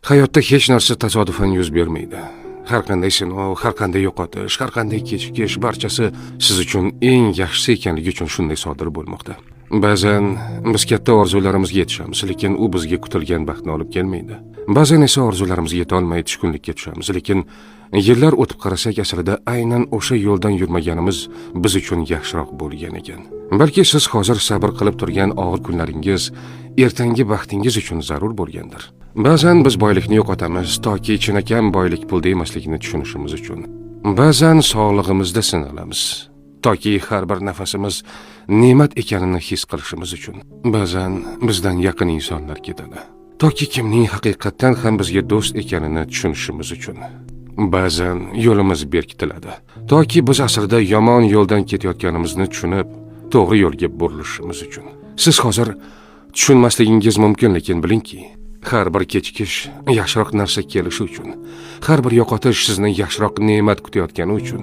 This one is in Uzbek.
Hayotda hech narsa tasodifan yuz bermaydi. Har qanday sinov, har qanday yo'qotish, har qanday kechikish barchasi siz uchun eng yaxshisi ekanligi uchun shunday sodir bo'lmoqda. Ba'zan biz katta orzularimizga yetishamiz, lekin u bizga kutilgan baxtni olib kelmaydi. Ba'zan esa orzularimizga yeta olmay tushkunlikka tushamiz, lekin yillar o'tib qarasak, aslida aynan o'sha yo'ldan yurmaganimiz biz uchun yaxshiroq bo'lgan ekan. Balki siz hozir sabr qilib turgan og'ir kunlaringiz ertangi baxtingiz uchun zarur bo'lgandir. Ba'zan biz boylikni yo'qotamiz, toki chinakam boylik pulda emasligini tushunishimiz uchun. Ba'zan sog'lig'imizda sinalamiz, toki har bir nafasimiz ne'mat ekanini his qilishimiz uchun. Ba'zan bizdan yaqin insonlar ketadi, toki kimning haqiqatan ham bizga do'st ekanini tushunishimiz uchun. Ba'zan yo'limiz berkitiladi, toki biz aslida yomon yo'ldan ketayotganimizni tushunib, to'g'ri yo'lga burilishimiz uchun. Siz hozir tushunmasligingiz mumkin, lekin bilingki, har bir kechikish yaxshiroq narsa kelishi uchun, har bir yo'qotish sizni yaxshiroq ne'mat kutayotgani uchun.